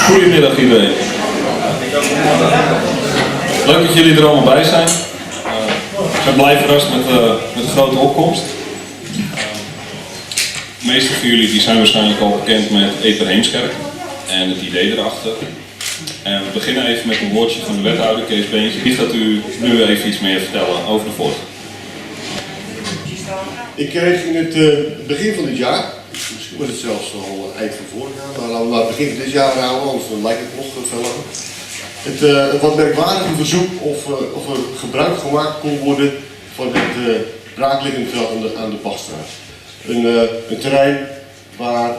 Goedemiddag iedereen. Leuk dat jullie er allemaal bij zijn. Ik ben blij verrast met de grote opkomst. De meeste van jullie die zijn waarschijnlijk al bekend met Eper Heemskerk en het idee erachter. En we beginnen even met een woordje van de wethouder Kees Beentje. Die gaat u nu even iets meer vertellen over de voort. Ik kreeg in het begin van dit jaar, misschien was het zelfs al eind van vorig jaar, maar laten we het begin van dit jaar houden, anders dan lijkt het nog veel langer. Het wat merkwaardige verzoek of er gebruik gemaakt kon worden van het braakliggende veld aan de Bachstraat. Een terrein waar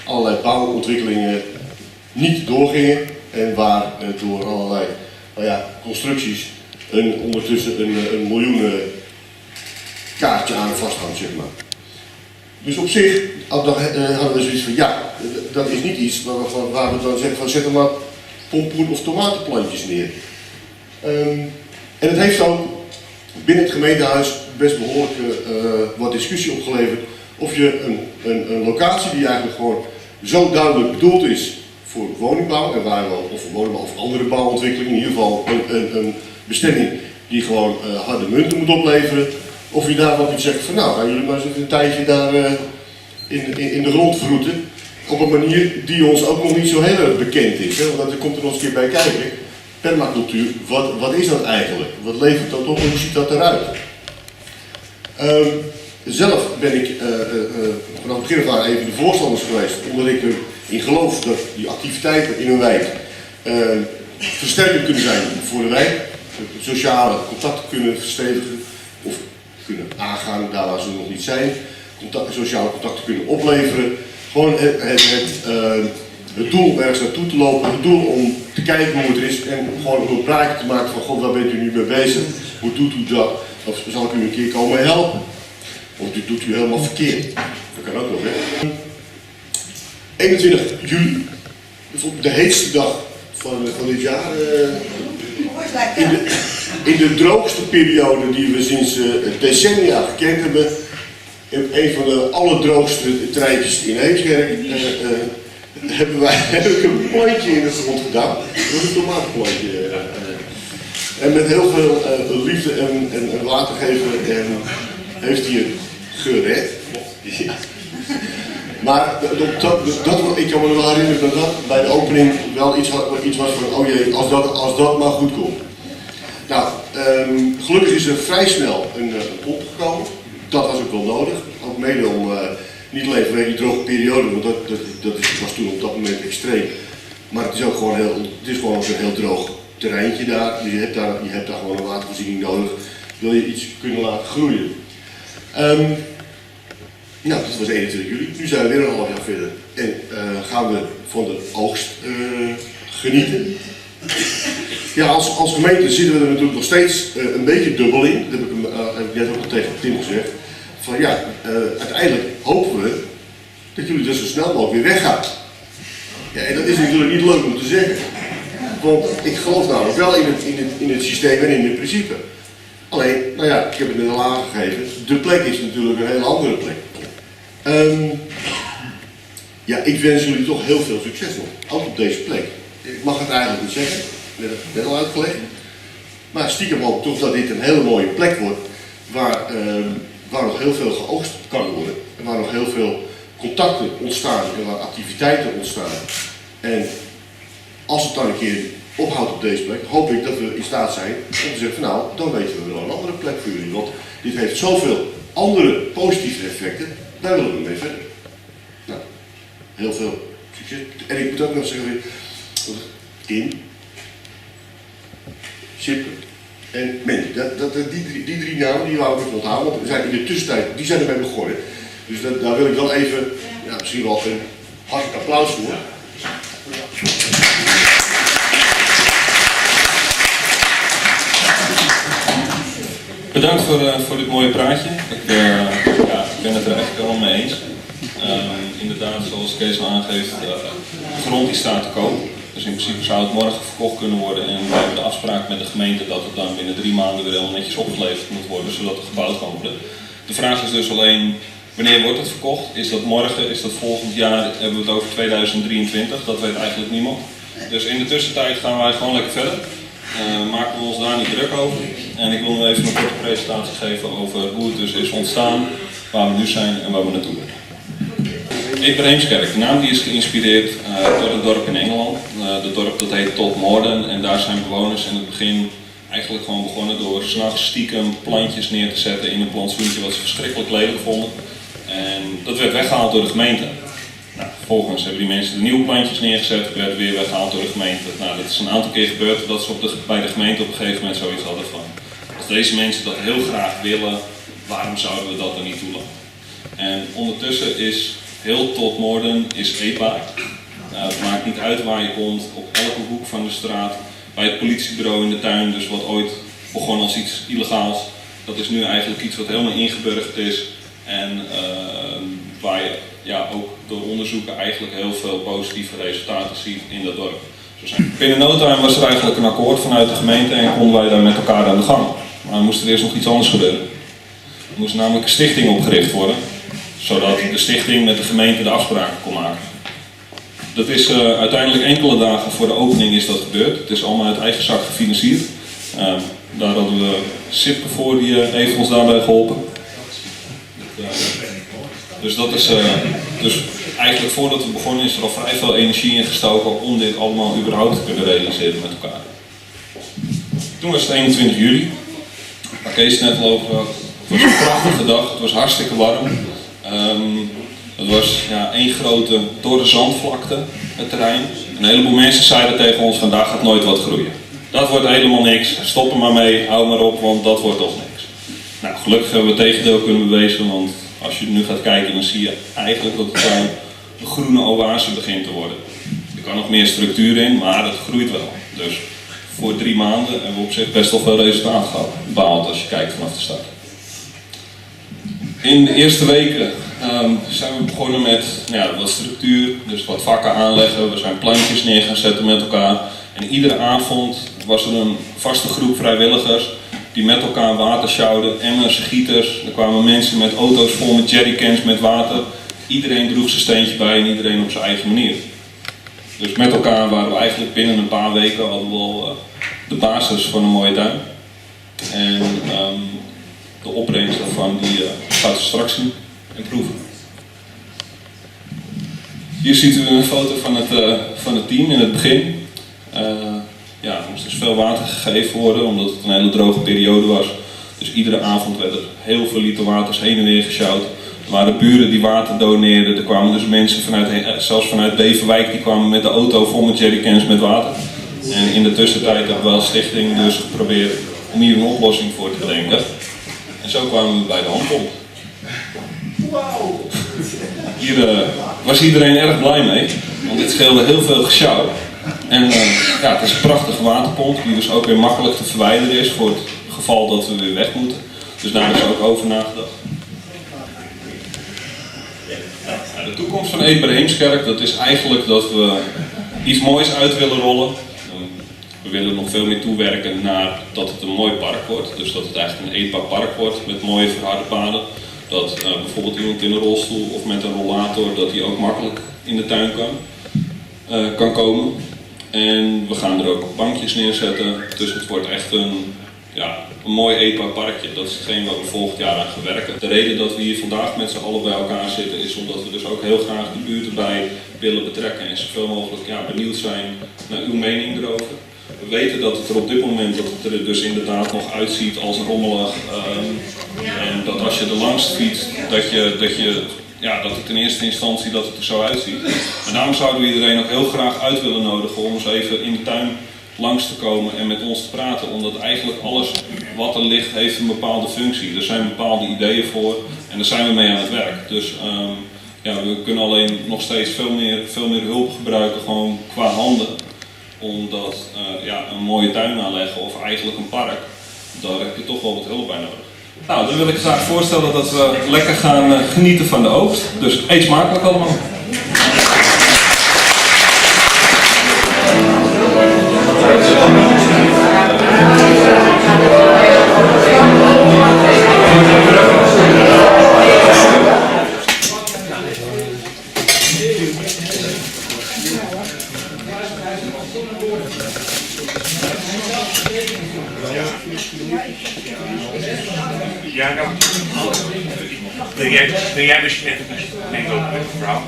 allerlei bouwontwikkelingen niet doorgingen en waar door allerlei constructies ondertussen een miljoenen kaartje aan vasthangt, zeg maar. Dus op zich hadden we zoiets van, ja, dat is niet iets waar we dan zeggen van zet er maar pompoen of tomatenplantjes neer. En het heeft ook binnen het gemeentehuis best behoorlijk wat discussie opgeleverd of je een locatie die eigenlijk gewoon zo duidelijk bedoeld is voor woningbouw en waar wel of voor woningbouw of andere bouwontwikkelingen, in ieder geval een bestemming die gewoon harde munten moet opleveren. Of je daar wat zegt van nou, gaan jullie maar eens een tijdje daar in de grond vroeten. Op een manier die ons ook nog niet zo heel erg bekend is. Hè? Want er komt er nog eens een keer bij kijken. Permacultuur, wat is dat eigenlijk? Wat levert dat op en hoe ziet dat eruit? Zelf ben ik vanaf het begin af aan even de voorstanders geweest. Omdat ik erin geloof dat die activiteiten in een wijk versterkend kunnen zijn voor de wijk. Sociale contacten kunnen verstevigen. Of kunnen aangaan daar waar ze nog niet zijn. Sociale contacten kunnen opleveren. Gewoon het doel om ergens naartoe te lopen, het doel om te kijken hoe het is en gewoon een praatje te maken van god, waar bent u nu mee bezig? Hoe doet u dat? Of zal ik u een keer komen helpen? Of dit doet u helemaal verkeerd? Dat kan ook nog, hè? 21 juli, de heetste dag van dit jaar. In de droogste periode die we sinds decennia gekend hebben, een van de allerdroogste treintjes in Heemskerk, heb ik een plantje in de grond gedaan. Dat is een tomatenplantje. En met heel veel liefde en water geven heeft hij het gered. Ja. Maar ik kan me wel herinneren dat dat bij de opening wel iets was van oh jee, als dat maar goed komt. Nou, gelukkig is er vrij snel een pomp gekomen. Dat was ook wel nodig. Ook mede om, niet alleen vanwege die droge periode, want dat was toen op dat moment extreem. Maar het is ook gewoon een heel droog terreintje daar. Dus je hebt daar gewoon een watervoorziening nodig. Wil je iets kunnen laten groeien. Nou, dat was 21 juli. Nu zijn we weer een half jaar verder. En gaan we van de oogst genieten. Ja, als gemeente zitten we er natuurlijk nog steeds een beetje dubbel in. Dat heb ik net ook al tegen Tim gezegd. Van ja, uiteindelijk hopen we dat jullie dus zo snel mogelijk weer weggaan. Ja, en dat is natuurlijk niet leuk om te zeggen. Want ik geloof namelijk wel in het systeem en in het principe. Alleen, nou ja, ik heb het net al aangegeven. De plek is natuurlijk een hele andere plek. Ja, ik wens jullie toch heel veel succes nog. Ook op deze plek. Ik mag het eigenlijk niet zeggen. Ik heb het net al uitgelegd. Maar stiekem hoop toch dat dit een hele mooie plek wordt. Waar nog heel veel geoogst kan worden. En waar nog heel veel contacten ontstaan en waar activiteiten ontstaan. En als het dan een keer ophoudt op deze plek, hoop ik dat we in staat zijn om te zeggen van nou, dan weten we wel een andere plek voor jullie. Want dit heeft zoveel andere positieve effecten, daar willen we mee verder. Nou, heel veel succes. En ik moet ook nog zeggen, Kim, Sippe en Mandy. Die drie namen die wou ik onthouden, want we zijn in de tussentijd, die zijn ermee begonnen. Dus daar wil ik wel even, ja, misschien wel een hartelijk applaus voor. Bedankt voor dit mooie praatje. Ik ben het er echt helemaal mee eens. Inderdaad, zoals Kees al aangeeft, de grond die staat te koop. Dus in principe zou het morgen verkocht kunnen worden en we hebben de afspraak met de gemeente dat het dan binnen 3 maanden weer heel netjes opgeleverd moet worden, zodat er gebouwd kan worden. De vraag is dus alleen, Wanneer wordt het verkocht? Is dat morgen? Is dat volgend jaar? Hebben we het over 2023? Dat weet eigenlijk niemand. Dus in de tussentijd gaan wij gewoon lekker verder. Maken we ons daar niet druk over. En ik wil nu even een korte presentatie geven over hoe het dus is ontstaan, waar we nu zijn en waar we naartoe willen. Ebrahimskerk, de naam die is geïnspireerd door een dorp in Engeland. Het dorp dat heet Todmorden en daar zijn bewoners in het begin eigenlijk gewoon begonnen door 's nachts stiekem plantjes neer te zetten in een plantsoentje wat ze verschrikkelijk lelijk vonden. En dat werd weggehaald door de gemeente. Nou, vervolgens hebben die mensen de nieuwe plantjes neergezet, werd weer weggehaald door de gemeente. Nou, dat is een aantal keer gebeurd dat ze bij de gemeente op een gegeven moment zoiets hadden van: als deze mensen dat heel graag willen, waarom zouden we dat dan niet toelaten? En ondertussen is heel Todmorden is eetbaar. Het maakt niet uit waar je komt, op elke hoek van de straat, bij het politiebureau in de tuin, dus wat ooit begon als iets illegaals, dat is nu eigenlijk iets wat helemaal ingeburgerd is en waar je ook door onderzoeken eigenlijk heel veel positieve resultaten ziet in dat dorp. Binnen no time was er eigenlijk een akkoord vanuit de gemeente en konden wij daar met elkaar aan de gang. Maar dan moest er eerst nog iets anders gebeuren. Er moest namelijk een stichting opgericht worden, zodat de stichting met de gemeente de afspraken kon maken. Dat is uiteindelijk enkele dagen voor de opening is dat gebeurd. Het is allemaal uit eigen zak gefinancierd. Daar hadden we Sipke voor, die heeft ons daarbij geholpen. Dus dat is, dus eigenlijk voordat we begonnen is er al vrij veel energie in gestoken om dit allemaal überhaupt te kunnen realiseren met elkaar. Toen was het 21 juli, waar Kees net al over had. Het was een prachtige dag, het was hartstikke warm. Het was één grote dorre zandvlakte, het terrein. Een heleboel mensen zeiden tegen ons: vandaag gaat nooit wat groeien. Dat wordt helemaal niks, stop er maar mee, hou maar op, want dat wordt toch niks. Nou, gelukkig hebben we het tegendeel kunnen bewijzen, want als je nu gaat kijken, dan zie je eigenlijk dat het een groene oase begint te worden. Er kan nog meer structuur in, maar het groeit wel. Dus voor 3 maanden hebben we op zich best wel veel resultaat behaald als je kijkt vanaf de start. In de eerste weken zijn we begonnen met wat structuur, dus wat vakken aanleggen. We zijn plantjes neer gaan zetten met elkaar. En iedere avond was er een vaste groep vrijwilligers die met elkaar water sjouwden, emmers, gieters. Er kwamen mensen met auto's vol met jerrycans met water. Iedereen droeg zijn steentje bij en iedereen op zijn eigen manier. Dus met elkaar waren we eigenlijk binnen een paar weken hadden we al de basis van een mooie tuin. En de opbrengst daarvan die gaat u straks zien en proeven. Hier ziet u een foto van het team in het begin. Er moest dus veel water gegeven worden omdat het een hele droge periode was. Dus iedere avond werd er heel veel liter waters heen en weer gesjouwd. Er waren buren die water doneerden. Er kwamen dus mensen zelfs vanuit Beverwijk, die kwamen met de auto vol met jerrycans met water. En in de tussentijd hebben we als stichting dus geprobeerd om hier een oplossing voor te bedenken. En zo kwamen we bij de handpomp. Hier was iedereen erg blij mee, want dit scheelde heel veel gesjouw. En het is een prachtige waterpomp die dus ook weer makkelijk te verwijderen is voor het geval dat we weer weg moeten. Dus daar is ook over nagedacht. De toekomst van Ebrahimskerk, dat is eigenlijk dat we iets moois uit willen rollen. We willen nog veel meer toewerken naar dat het een mooi park wordt. Dus dat het eigenlijk een eetbaar park wordt met mooie verharde paden. Dat bijvoorbeeld iemand in een rolstoel of met een rollator, dat die ook makkelijk in de tuin kan komen. En we gaan er ook bankjes neerzetten. Dus het wordt echt een mooi eetbaar parkje. Dat is hetgeen waar we volgend jaar aan gaan werken. De reden dat we hier vandaag met z'n allen bij elkaar zitten is omdat we dus ook heel graag de buurt erbij willen betrekken. En zoveel mogelijk benieuwd zijn naar uw mening erover. We weten dat het er op dit moment dat het er dus inderdaad nog uitziet als rommelig. En dat als je er langs fietst, dat het in eerste instantie dat het er zo uitziet. Maar daarom zouden we iedereen ook heel graag uit willen nodigen om eens even in de tuin langs te komen en met ons te praten. Omdat eigenlijk alles wat er ligt heeft een bepaalde functie. Er zijn bepaalde ideeën voor en daar zijn we mee aan het werk. Dus we kunnen alleen nog steeds veel meer hulp gebruiken, gewoon qua handen. Omdat een mooie tuin aanleggen of eigenlijk een park, daar heb je toch wel wat hulp bij nodig. Nou, dan wil ik graag voorstellen dat we lekker gaan genieten van de oogst. Dus eet smakelijk allemaal. Ja, nou. Wil jij misschien even meelopen met de vrouw?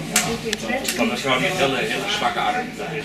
Want dat is gewoon niet heel zwakke arm. Dat is,